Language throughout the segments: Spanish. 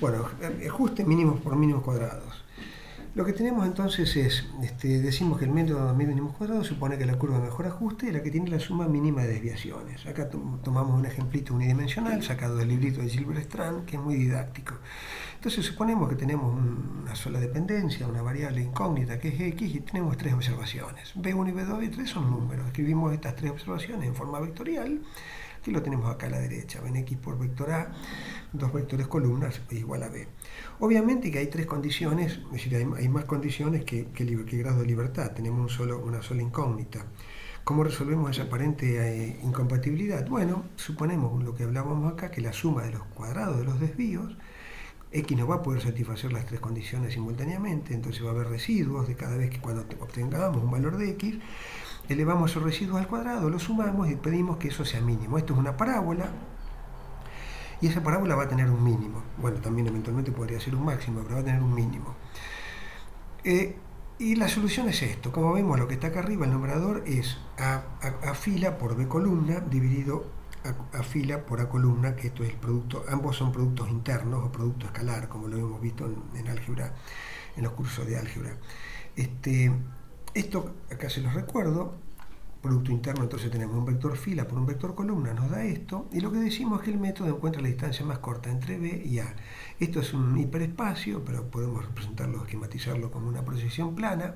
Bueno, ajuste mínimos por mínimos cuadrados. Lo que tenemos entonces es, decimos que el método de mínimos cuadrados supone que la curva de mejor ajuste es la que tiene la suma mínima de desviaciones. Acá tomamos un ejemplito unidimensional sacado del librito de Gilbert Strand, que es muy didáctico. Entonces suponemos que tenemos una sola dependencia, una variable incógnita que es x, y tenemos tres observaciones. B1 y B2 y B3 son números. Escribimos estas tres observaciones en forma vectorial, que lo tenemos acá a la derecha. Ven x por vector A, dos vectores columnas, es igual a B. Obviamente que hay tres condiciones, es decir, hay más condiciones que grado de libertad. Tenemos una sola incógnita. ¿Cómo resolvemos esa aparente incompatibilidad? Bueno, suponemos lo que hablábamos acá, que la suma de los cuadrados de los desvíos, x no va a poder satisfacer las tres condiciones simultáneamente, entonces va a haber residuos de cada vez que cuando obtengamos un valor de x, elevamos esos residuos al cuadrado, lo sumamos y pedimos que eso sea mínimo. Esto es una parábola, y esa parábola va a tener un mínimo. Bueno, también eventualmente podría ser un máximo, pero va a tener un mínimo. Y la solución es esto. Como vemos, lo que está acá arriba, el numerador es a fila por b columna dividido a fila por a columna, que esto es el producto, ambos son productos internos o producto escalar, como lo hemos visto en álgebra, en los cursos de álgebra. Esto acá se los recuerdo. Producto interno, entonces tenemos un vector fila por un vector columna, nos da esto, y lo que decimos es que el método encuentra la distancia más corta entre B y A. Esto es un hiperespacio, pero podemos representarlo, esquematizarlo como una proyección plana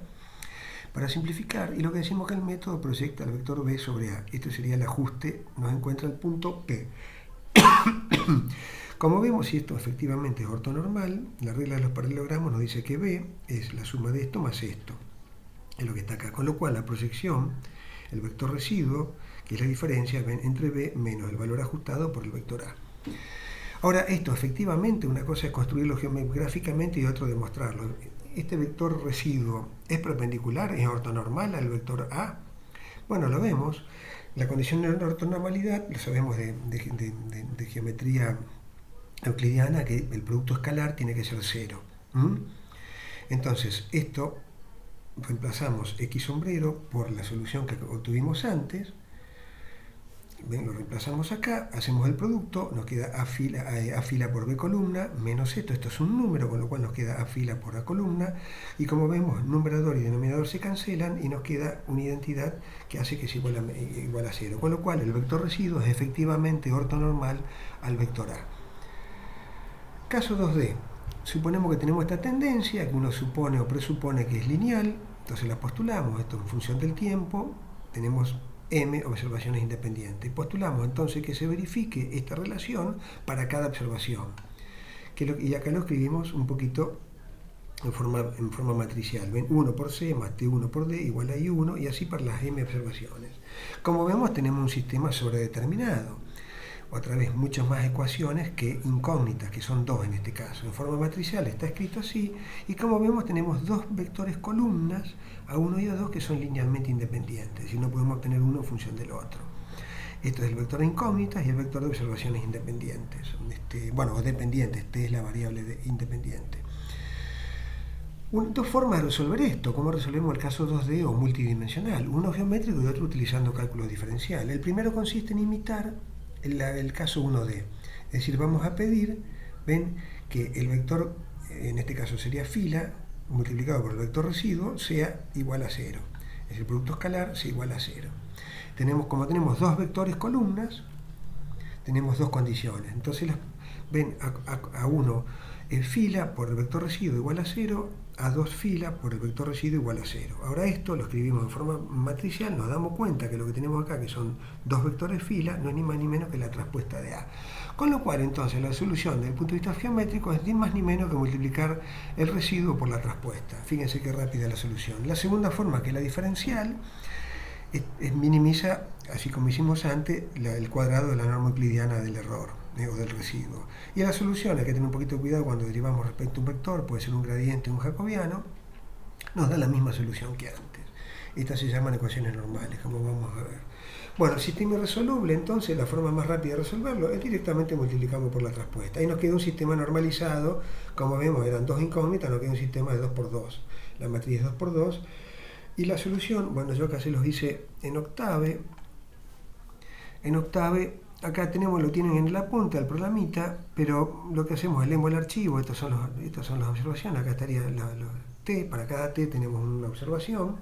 para simplificar, y lo que decimos es que el método proyecta el vector B sobre A. Este sería el ajuste, nos encuentra el punto P. Como vemos, si esto efectivamente es ortonormal, la regla de los paralelogramos nos dice que B es la suma de esto más esto, es lo que está acá, con lo cual la proyección, el vector residuo, que es la diferencia entre B menos el valor ajustado por el vector A. Ahora, esto efectivamente, una cosa es construirlo geográficamente y otra demostrarlo. Este vector residuo es perpendicular, es ortonormal al vector A. Bueno, lo vemos. La condición de ortonormalidad, lo sabemos de geometría euclidiana, que el producto escalar tiene que ser cero. Entonces, esto reemplazamos x sombrero por la solución que obtuvimos antes. Ven, lo reemplazamos acá, hacemos el producto, nos queda a fila por b columna menos esto es un número, con lo cual nos queda a fila por a columna, y como vemos, numerador y denominador se cancelan y nos queda una identidad que hace que es igual a 0, con lo cual el vector residuo es efectivamente ortonormal al vector A. Caso 2D. Suponemos que tenemos esta tendencia, que uno supone o presupone que es lineal, entonces la postulamos, esto en función del tiempo, tenemos m observaciones independientes. Postulamos entonces que se verifique esta relación para cada observación. Y acá lo escribimos un poquito en forma matricial. Ven, 1 por c más t1 por d igual a i1, y así para las m observaciones. Como vemos, tenemos un sistema sobredeterminado. Otra vez, muchas más ecuaciones que incógnitas, que son dos en este caso. En forma matricial está escrito así, y como vemos tenemos dos vectores columnas, A1 y A2, que son linealmente independientes, y no podemos obtener uno en función del otro. Esto es el vector de incógnitas y el vector de observaciones independientes. O dependientes, T es la variable independiente. Dos formas de resolver esto, cómo resolvemos el caso 2D o multidimensional, uno geométrico y otro utilizando cálculos diferenciales. El primero consiste en imitar el caso 1D, es decir, vamos a pedir, ven, que el vector, en este caso sería fila, multiplicado por el vector residuo, sea igual a 0, es decir, el producto escalar sea igual a 0. Como tenemos dos vectores columnas, tenemos dos condiciones, entonces ven, A1 fila por el vector residuo igual a 0, A2 fila por el vector residuo igual a 0. Ahora esto lo escribimos en forma matricial, nos damos cuenta que lo que tenemos acá, que son dos vectores fila, no es ni más ni menos que la traspuesta de A. Con lo cual, entonces, la solución desde el punto de vista geométrico es ni más ni menos que multiplicar el residuo por la traspuesta. Fíjense qué rápida la solución. La segunda forma, que es la diferencial, minimiza, así como hicimos antes, el cuadrado de la norma euclidiana del error o del residuo. Y la solución, hay que tener un poquito de cuidado cuando derivamos respecto a un vector, puede ser un gradiente o un jacobiano, nos da la misma solución que antes. Estas se llaman ecuaciones normales, como vamos a ver. Bueno, el sistema irresoluble, entonces, la forma más rápida de resolverlo es directamente multiplicamos por la traspuesta. Ahí nos queda un sistema normalizado, como vemos, eran dos incógnitas, nos queda un sistema de 2×2. La matriz es 2×2. Y la solución, bueno, yo acá se los hice en Octave. En Octave acá lo tienen en la punta del programita, pero lo que hacemos es leemos el archivo, estas son las observaciones, acá estaría los t, para cada t tenemos una observación.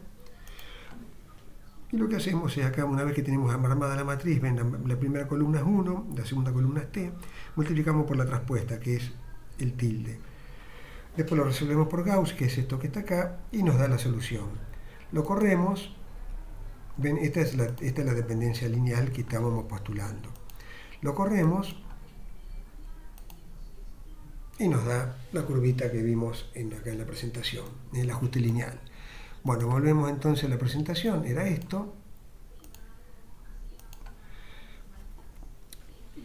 Y lo que hacemos es acá, una vez que tenemos armada la matriz, ven, la primera columna es 1, la segunda columna es t, multiplicamos por la traspuesta, que es el tilde. Después lo resolvemos por Gauss, que es esto que está acá, y nos da la solución. Lo corremos, ven, esta es la dependencia lineal que estábamos postulando. Lo corremos y nos da la curvita que vimos acá en la presentación, en el ajuste lineal. Bueno, volvemos entonces a la presentación, era esto.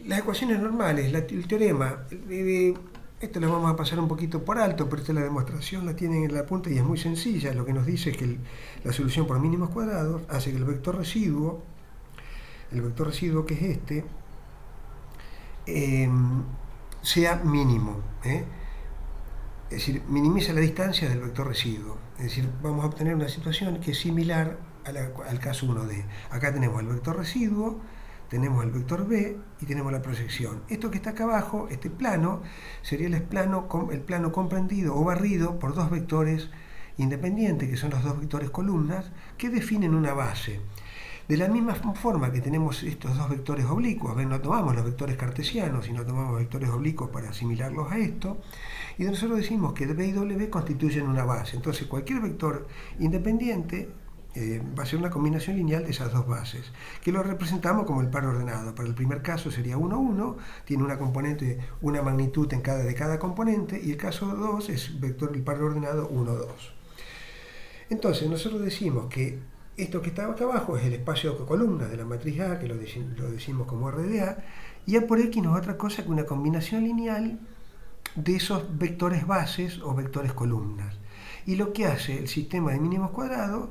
Las ecuaciones normales, el teorema, esto lo vamos a pasar un poquito por alto, pero esta es la demostración, la tienen en la punta y es muy sencilla. Lo que nos dice es que la solución por mínimos cuadrados hace que el vector residuo que es este, sea mínimo. Es decir, minimiza la distancia del vector residuo. Es decir, vamos a obtener una situación que es similar al caso 1D. Acá tenemos el vector residuo, tenemos el vector B y tenemos la proyección. Esto que está acá abajo, este plano, sería el plano comprendido o barrido por dos vectores independientes, que son los dos vectores columnas, que definen una base. De la misma forma que tenemos estos dos vectores oblicuos, no tomamos los vectores cartesianos, sino tomamos vectores oblicuos para asimilarlos a esto, y nosotros decimos que B y W constituyen una base. Entonces cualquier vector independiente va a ser una combinación lineal de esas dos bases, que lo representamos como el par ordenado. Para el primer caso sería 1, 1, tiene una componente, una magnitud de cada componente, y el caso 2 es el par ordenado 1, 2. Entonces nosotros decimos que esto que está acá abajo es el espacio de columnas de la matriz A, que lo decimos como RDA, y A por X no es otra cosa que una combinación lineal de esos vectores bases o vectores columnas. Y lo que hace el sistema de mínimos cuadrados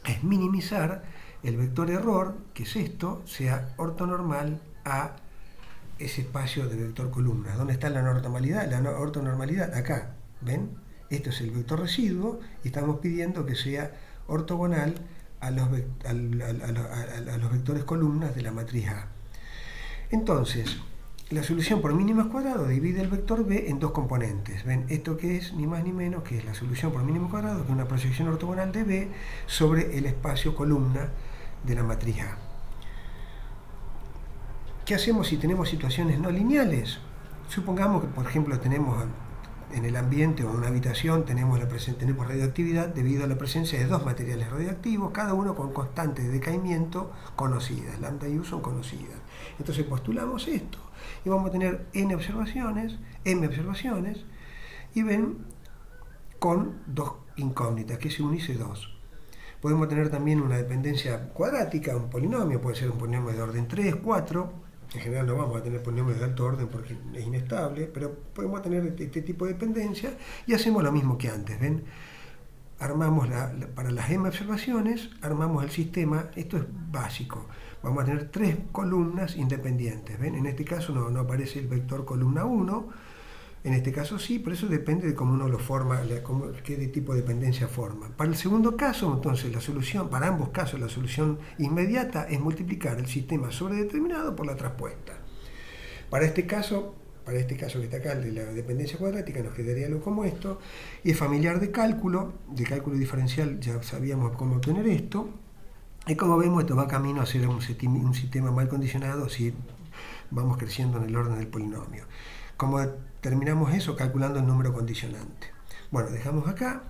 es minimizar el vector error, que es esto, sea ortonormal a ese espacio de vector columnas. ¿Dónde está la normalidad? La ortonormalidad, acá, ¿ven? Esto es el vector residuo y estamos pidiendo que sea ortogonal a los vectores columnas de la matriz A. Entonces, la solución por mínimos cuadrados divide el vector B en dos componentes. ¿Ven? Esto que es ni más ni menos que es la solución por mínimos cuadrados, que es una proyección ortogonal de B sobre el espacio columna de la matriz A. ¿Qué hacemos si tenemos situaciones no lineales? Supongamos que, por ejemplo, tenemos en el ambiente o en una habitación tenemos radioactividad debido a la presencia de dos materiales radioactivos, cada uno con constantes de decaimiento conocidas, lambda y U son conocidas. Entonces postulamos esto y vamos a tener m observaciones, y ven con dos incógnitas, que es C1 y C2. Podemos tener también una dependencia cuadrática, un polinomio, puede ser un polinomio de orden 3, 4, en general no vamos a tener polinomios de alto orden porque es inestable, pero podemos tener este tipo de dependencia y hacemos lo mismo que antes, ¿ven? Armamos para las m observaciones, armamos el sistema, esto es básico, vamos a tener tres columnas independientes, ¿ven? En este caso no aparece el vector columna 1, en este caso sí, pero eso depende de cómo uno lo forma, qué tipo de dependencia forma. Para el segundo caso, entonces, la solución, para ambos casos, la solución inmediata es multiplicar el sistema sobredeterminado por la traspuesta. Para este caso que está acá, el de la dependencia cuadrática, nos quedaría algo como esto, y es familiar de cálculo diferencial, ya sabíamos cómo obtener esto, y como vemos, esto va camino a ser un sistema mal condicionado si vamos creciendo en el orden del polinomio. ¿Cómo terminamos eso? Calculando el número condicionante. Bueno, dejamos acá.